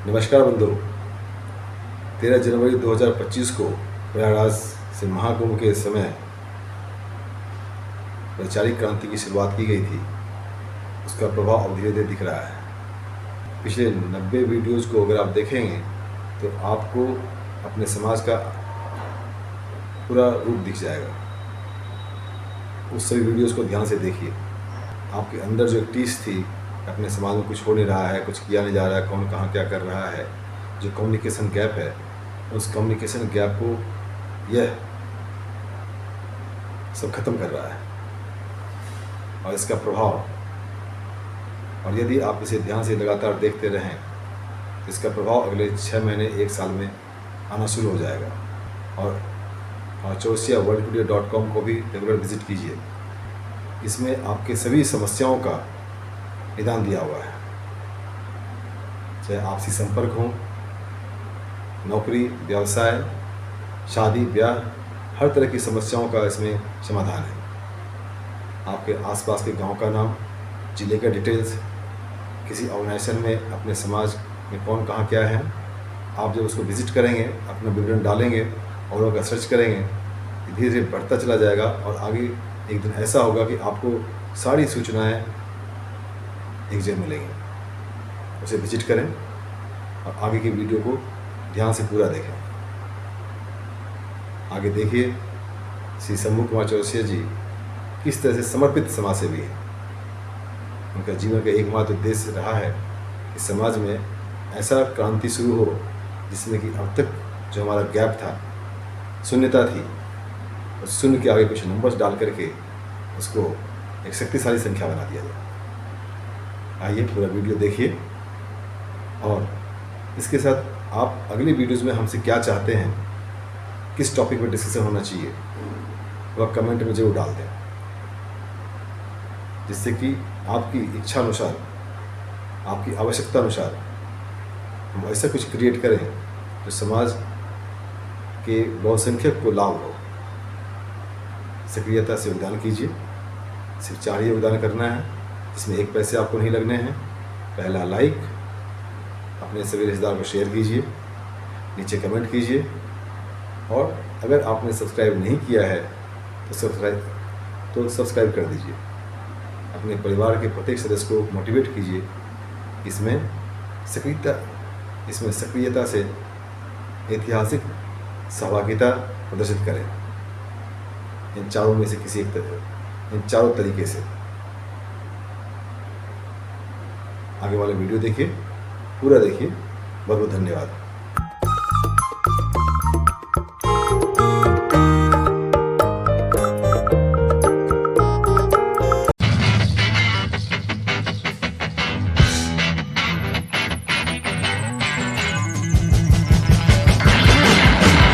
नमस्कार बंधु। 13 जनवरी 2025 को प्रयागराज से महाकुंभ के समय वैचारिक क्रांति की शुरुआत की गई थी। उसका प्रभाव अब धीरे धीरे दिख रहा है। पिछले 90 वीडियोज़ को अगर आप देखेंगे तो आपको अपने समाज का पूरा रूप दिख जाएगा। उस सभी वीडियोज़ को ध्यान से देखिए। आपके अंदर जो टीस थी, अपने समाज में कुछ हो नहीं रहा है, कुछ किया नहीं जा रहा है, कौन कहाँ क्या कर रहा है, जो कम्युनिकेशन गैप है, उस कम्युनिकेशन गैप को यह सब खत्म कर रहा है। और इसका प्रभाव, और यदि आप इसे ध्यान से लगातार देखते रहें, इसका प्रभाव अगले 6 महीने 1 साल में आना शुरू हो जाएगा। और chausiyaworldtoday.com को भी रेगुलर विजिट कीजिए। इसमें आपके सभी समस्याओं का निदान दिया हुआ है, चाहे आपसी संपर्क हो, नौकरी, व्यवसाय, शादी ब्याह, हर तरह की समस्याओं का इसमें समाधान है। आपके आसपास के गांव का नाम, जिले का डिटेल्स, किसी ऑर्गेनाइजेशन में अपने समाज में कौन कहाँ क्या है, आप जब उसको विजिट करेंगे, अपना विवरण डालेंगे और उसका सर्च करेंगे, धीरे धीरे बढ़ता चला जाएगा। और आगे एक दिन ऐसा होगा कि आपको सारी सूचनाएं एक जगह मिलेंगी। उसे विजिट करें और आगे की वीडियो को ध्यान से पूरा देखें। आगे देखिए श्री शंभू कुमार चौरसिया जी किस तरह से समर्पित समाज सेवी है। उनका जीवन का एकमात्र उद्देश्य रहा है कि समाज में ऐसा क्रांति शुरू हो जिसमें कि अब तक जो हमारा गैप था, शून्यता थी, उस शून्य के आगे कुछ नंबर्स डाल करके उसको एक शक्तिशाली संख्या बना दिया जाए। आइए पूरा वीडियो देखिए और इसके साथ आप अगली वीडियोज़ में हमसे क्या चाहते हैं, किस टॉपिक पर डिस्कशन होना चाहिए, वह कमेंट में जरूर डाल दें, जिससे कि आपकी इच्छा अनुसार, आपकी आवश्यकता अनुसार हम ऐसा कुछ क्रिएट करें जो समाज के बहुसंख्यक को लाभ हो। सक्रियता से योगदान कीजिए। सिर्फ 4 ही योगदान करना है, इसमें 1 पैसे आपको नहीं लगने हैं। पहला, लाइक, अपने सभी रिश्तेदार को शेयर कीजिए, नीचे कमेंट कीजिए, और अगर आपने सब्सक्राइब नहीं किया है तो सब्सक्राइब कर दीजिए। अपने परिवार के प्रत्येक सदस्य को मोटिवेट कीजिए। इसमें सक्रियता से ऐतिहासिक सहभागिता प्रदर्शित करें। इन चारों में से किसी एक इन चारों तरीके से आगे वाले वीडियो देखिए, पूरा देखिए। बहुत बहुत धन्यवाद।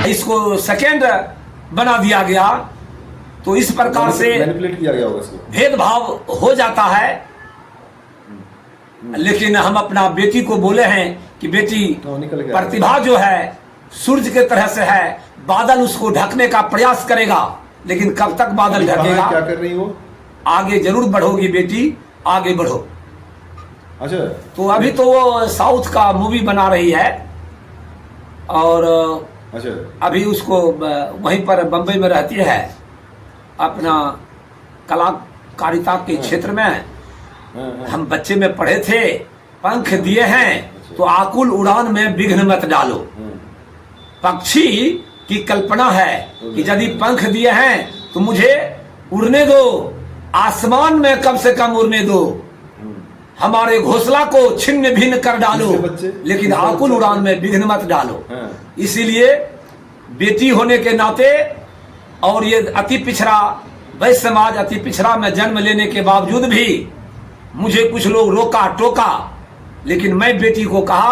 इसको सेकेंड बना दिया गया तो इस प्रकार से मैनिपुलेट किया गया होगा, इसको भेदभाव हो जाता है। लेकिन हम अपना बेटी को बोले हैं कि बेटी, प्रतिभा जो है सूरज के तरह से है, बादल उसको ढकने का प्रयास करेगा, लेकिन कब तक बादल ढकेगा? क्या कर रही हो? आगे जरूर बढ़ोगी बेटी, आगे बढ़ो। अच्छा, तो अभी तो वो साउथ का मूवी बना रही है और अच्छा, अभी उसको वहीं पर बंबई में रहती है, अपना कलाकारिता के क्षेत्र में। हम बच्चे में पढ़े थे, पंख दिए हैं तो आकुल उड़ान में विघ्न मत डालो। पक्षी की कल्पना है कि यदि पंख दिए हैं तो मुझे उड़ने दो, आसमान में कम से कम उड़ने दो, हमारे घोंसला को छिन्न भिन्न कर डालो, लेकिन आकुल उड़ान में विघ्न मत डालो। इसीलिए बेटी होने के नाते, और ये अति पिछड़ा वैश्य समाज, अति पिछड़ा में जन्म लेने के बावजूद भी मुझे कुछ लोग रोका टोका, लेकिन मैं बेटी को कहा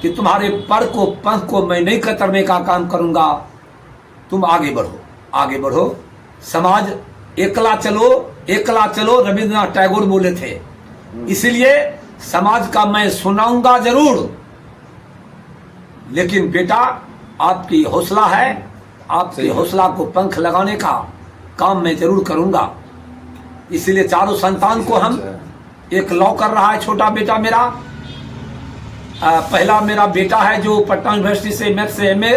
कि तुम्हारे पर को, पंख को मैं नहीं कतरने का काम करूंगा, तुम आगे बढ़ो, आगे बढ़ो। समाज एकला चलो, एकला चलो, रविंद्रनाथ टैगोर बोले थे। इसलिए समाज का मैं सुनाऊंगा जरूर, लेकिन बेटा आपकी हौसला है, आपके हौसला को पंख लगाने का काम मैं जरूर करूंगा। इसलिए चारों संतान को हम एक लॉ कर रहा है छोटा बेटा मेरा, पहला मेरा बेटा है जो पटना यूनिवर्सिटी से मैथ से एमए,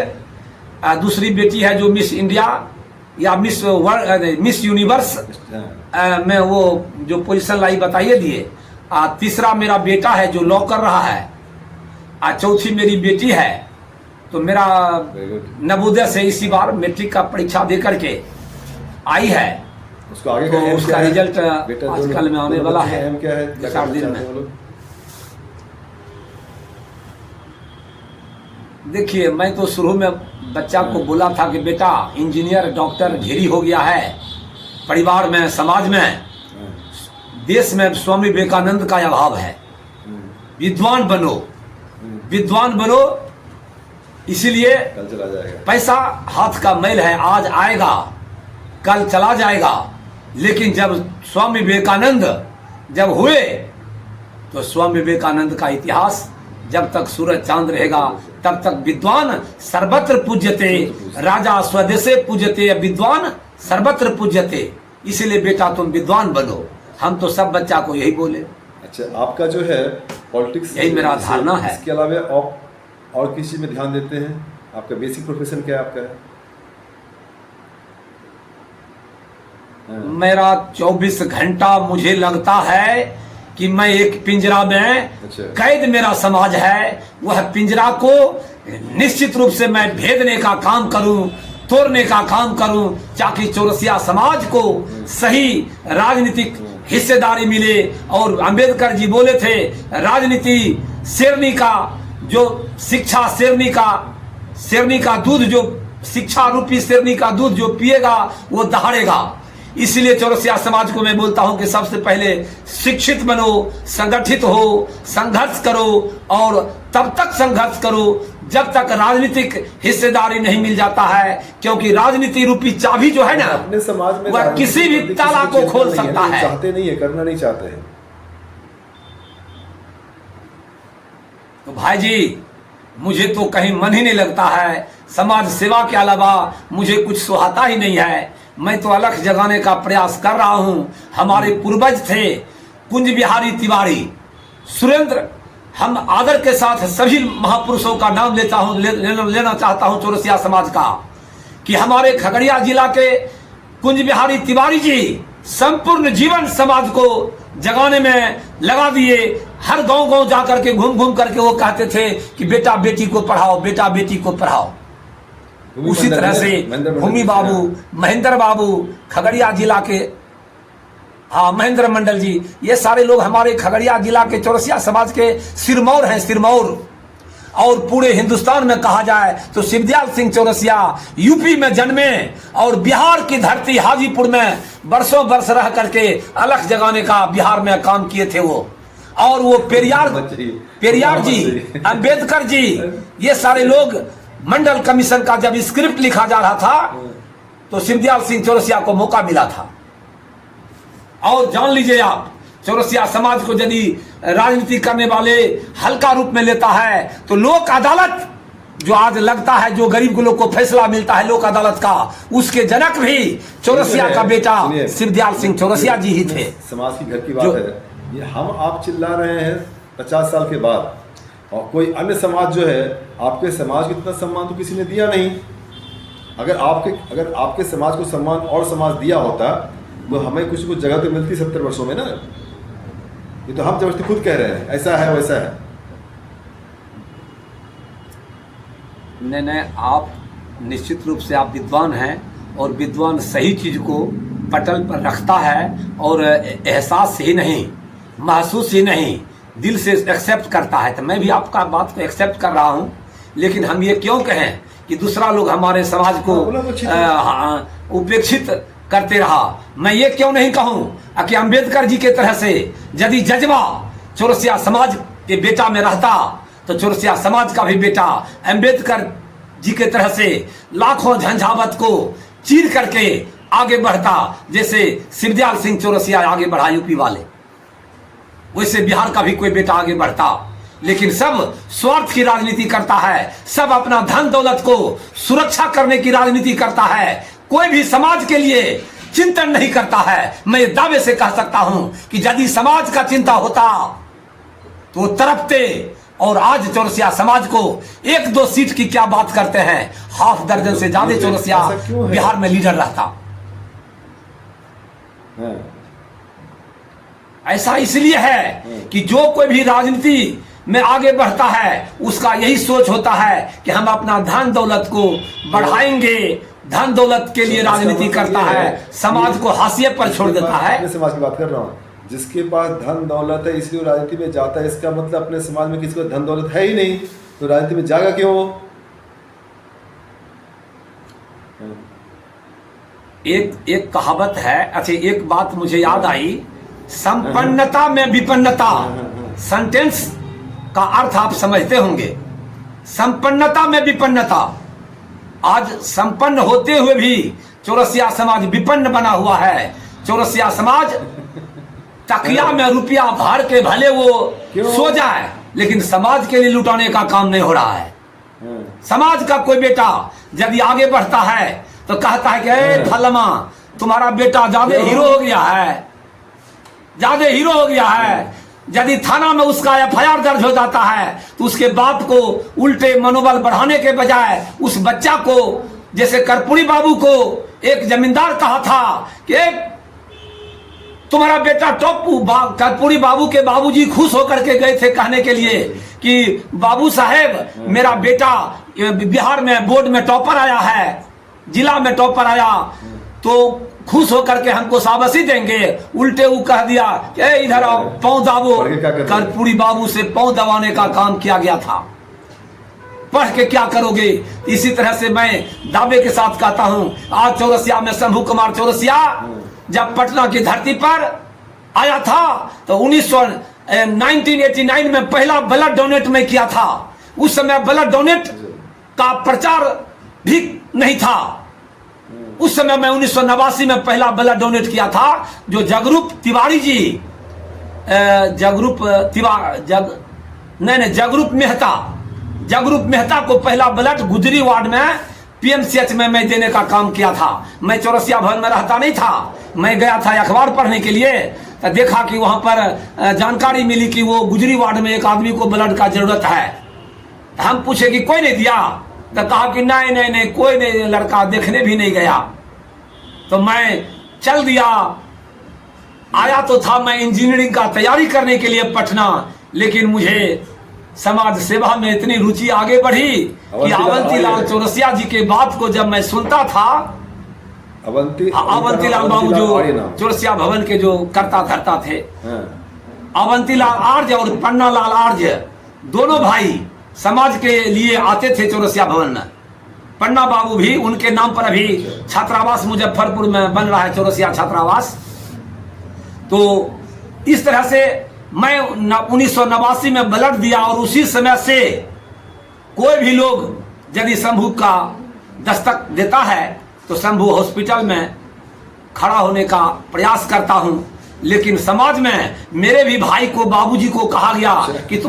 दूसरी बेटी है जो मिस इंडिया या मिस यूनिवर्स में वो जो पोजीशन लाई बताइए दिए। तीसरा मेरा बेटा है जो लॉ कर रहा है। चौथी मेरी बेटी है। तो मेरा नवोदय से इसी बार मैट्रिक का परीक्षा दे करके आई है। उसको आगे तो उसका रिजल्ट आजकल में आने वाला है, 4 दिन में। देखिए, मैं तो शुरू में बच्चा को बोला था कि बेटा इंजीनियर डॉक्टर ढेरी हो गया है परिवार में, समाज में, देश में स्वामी विवेकानंद का अभाव है। विद्वान बनो, विद्वान बनो, इसीलिए कल चला जाएगा। पैसा हाथ का मैल है, आज आएगा कल चला जाएगा। लेकिन जब स्वामी विवेकानंद जब हुए तो स्वामी विवेकानंद का इतिहास जब तक सूरज चांद रहेगा तब तक विद्वान सर्वत्र पूज्यते, राजा स्वदेशे पूज्यते, विद्वान सर्वत्र पूज्यते। इसीलिए बेटा तुम विद्वान बनो। हम तो सब बच्चा को यही बोले। अच्छा, आपका जो है पॉलिटिक्स, यही मेरा धारणा है। इसके अलावा और किसी में ध्यान देते हैं? आपका बेसिक प्रोफेशन क्या है आपका? मेरा 24 घंटा मुझे लगता है कि मैं एक पिंजरा में कैद मेरा समाज है। वह पिंजरा को निश्चित रूप से मैं भेदने का काम करूं, तोड़ने का काम करूं, ताकि चौरसिया समाज को सही राजनीतिक हिस्सेदारी मिले। और अंबेडकर जी बोले थे, राजनीति शेरनी का जो शिक्षा, शेरनी का दूध, जो शिक्षा रूपी शेरनी का दूध जो पिएगा वो दहाड़ेगा। इसलिए चौरसिया समाज को मैं बोलता हूं कि सबसे पहले शिक्षित बनो, संगठित हो, संघर्ष करो, और तब तक संघर्ष करो जब तक राजनीतिक हिस्सेदारी नहीं मिल जाता है। क्योंकि राजनीति रूपी चाबी जो है ना, अपने समाज में वह किसी भी ताला को खोल सकता है। चाहते नहीं है, करना नहीं चाहते हैं। तो भाई जी, मुझे तो कहीं मन ही नहीं लगता है। समाज सेवा के अलावा मुझे कुछ सुहाता ही नहीं है। मैं तो अलख जगाने का प्रयास कर रहा हूं। हमारे पूर्वज थे कुंज बिहारी तिवारी, सुरेंद्र। हम आदर के साथ सभी महापुरुषों का नाम लेना चाहता हूं चौरसिया समाज का, कि हमारे खगड़िया जिला के कुंज बिहारी तिवारी जी संपूर्ण जीवन समाज को जगाने में लगा दिए। हर गांव जाकर के घूम करके वो कहते थे कि बेटा बेटी को पढ़ाओ, बेटा बेटी को पढ़ाओ। उसी तरह से भूमि बाबू, महेंद्र बाबू, खगड़िया जिला के, हाँ महेंद्र मंडल जी, ये सारे लोग हमारे खगड़िया जिला के चौरसिया समाज के सिरमौर हैं, सिरमौर। और पूरे हिंदुस्तान में कहा जाए तो शिवदयाल सिंह चौरसिया यूपी में जन्मे और बिहार की धरती हाजीपुर में बरसों बरस रह करके अलख जगाने का बिहार में काम किए थे वो। और वो पेरियार जी, अंबेडकर जी, ये सारे लोग, मंडल कमीशन का जब स्क्रिप्ट लिखा जा रहा था तो शिवदयाल सिंह चौरसिया को मौका मिला था। और जान लीजिए आप, चौरसिया समाज को यदि राजनीति करने वाले हल्का रूप में लेता है तो लोक अदालत जो आज लगता है, जो गरीब लोग को फैसला मिलता है लोक अदालत का, उसके जनक भी चौरसिया का बेटा शिवदयाल सिंह चौरसिया जी ही थे। समाज की घर की बात है ये। हम आप चिल्ला रहे हैं 50 साल के बाद, और कोई अन्य समाज जो है, आपके समाज को इतना सम्मान तो किसी ने दिया नहीं। अगर आपके समाज को सम्मान और समाज दिया होता तो हमें कुछ जगह तो मिलती 70 वर्षों में ना। ये तो हम जबरदस्ती खुद कह रहे हैं ऐसा है वैसा है। नहीं, आप निश्चित रूप से आप विद्वान हैं, और विद्वान सही चीज को पटल पर रखता है और एहसास ही नहीं, महसूस ही नहीं, दिल से एक्सेप्ट करता है। तो मैं भी आपका बात को एक्सेप्ट कर रहा हूं। लेकिन हम ये क्यों कहें कि दूसरा लोग हमारे समाज को उपेक्षित करते रहा। मैं ये क्यों नहीं कहूं कि अंबेडकर जी के तरह से यदि जज्बा चौरसिया समाज के बेटा में रहता तो चौरसिया समाज का भी बेटा अंबेडकर जी के तरह से लाखों झंझावत को चीर करके आगे बढ़ता, जैसे शिवदयाल सिंह चौरसिया आगे बढ़ा यूपी वाले, वैसे बिहार का भी कोई बेटा आगे बढ़ता। लेकिन सब स्वार्थ की राजनीति करता है, सब अपना धन दौलत को सुरक्षा करने की राजनीति करता है, कोई भी समाज के लिए चिंतन नहीं करता है। मैं दावे से कह सकता हूं कि यदि समाज का चिंता होता तो तड़पते और आज चौरसिया समाज को 1-2 सीट की क्या बात करते हैं, हाफ दर्जन से ज्यादा चौरसिया बिहार में लीडर रहता। ऐसा इसलिए है कि जो कोई भी राजनीति में आगे बढ़ता है उसका यही सोच होता है कि हम अपना धन दौलत को बढ़ाएंगे, धन दौलत के लिए राजनीति करता है, समाज को हाशिए पर छोड़ देता है। अपने समाज की बात कर रहा हूँ, जिसके पास धन दौलत है इसलिए राजनीति में जाता है, इसका मतलब अपने समाज में किसी को धन दौलत है ही नहीं, तो राजनीति में जाएगा क्यों? एक कहावत है, अच्छा एक बात मुझे याद आई, संपन्नता में विपन्नता, सेंटेंस का अर्थ आप समझते होंगे। संपन्नता में विपन्नता, आज संपन्न होते हुए भी चौरसिया समाज विपन्न बना हुआ है। चौरसिया समाज तकिया में रुपया भर के भले वो सो जाए, लेकिन समाज के लिए लुटाने का काम नहीं हो रहा है। समाज का कोई बेटा यदि आगे बढ़ता है तो कहता है कि फलमा तुम्हारा बेटा ज्यादा हीरो हो गया है, ज्यादा हीरो हो गया है। यदि थाना में उसका FIR दर्ज हो जाता है तो उसके बाप को उल्टे मनोबल बढ़ाने के बजाय उस बच्चा को, जैसे कर्पूरी बाबू को एक जमींदार कहा था कि तुम्हारा बेटा टॉपू, कर्पूरी बाबू के बाबूजी खुश होकर के गए थे कहने के लिए कि बाबू साहेब मेरा बेटा बिहार में बोर्ड में टॉपर आया है, जिला में टॉपर आया, तो खुश होकर के हमको शाबाशी देंगे। उल्टे वो कह दिया कि इधर आओ पाँव दाबो। कर्पूरी बाबू से पाँव दबाने का काम किया गया था। पढ़ के क्या करोगे? इसी तरह से मैं दावे के साथ कहता हूं, आज चौरसिया में शंभू कुमार चौरसिया जब पटना की धरती पर आया था तो 1989 में पहला ब्लड डोनेट में किया था। उस समय ब्लड डोनेट का प्रचार भी नहीं था। उस समय मैं 1989 में पहला ब्लड डोनेट किया था, जो जगरूप तिवारी जी, जगरूप मेहता को पहला ब्लड गुजरी वार्ड में PMCH में मैं देने का काम किया था। मैं चौरसिया भवन में रहता नहीं था, मैं गया था अखबार पढ़ने के लिए, तो देखा कि वहां पर जानकारी मिली कि वो गुजरी वार्ड में एक आदमी को ब्लड का जरूरत है। हम पूछे कि कोई नहीं दिया, तो कहा कि नहीं नहीं नहीं कोई नहीं, लड़का देखने भी नहीं गया। तो मैं चल दिया, आया तो था मैं इंजीनियरिंग का तैयारी करने के लिए पटना, लेकिन मुझे समाज सेवा में इतनी रुचि आगे बढ़ी कि अवंतीलाल चौरसिया जी के बात को जब मैं सुनता था, अवंतीलाल बाबू जो चौरसिया भवन के जो करता धरता थे, अवंतीलाल आर्य और पन्नालाल आर्य दोनों भाई समाज के लिए आते थे चौरसिया भवन में। पन्ना बाबू भी, उनके नाम पर अभी छात्रावास मुजफ्फरपुर में बन रहा है, चौरसिया छात्रावास। तो इस तरह से मैं 1989 में ब्लड दिया और उसी समय से कोई भी लोग यदि शंभू का दस्तक देता है तो शंभू हॉस्पिटल में खड़ा होने का प्रयास करता हूं। लेकिन समाज में मेरे भी भाई को, बाबूजी को कहा गया कि तुम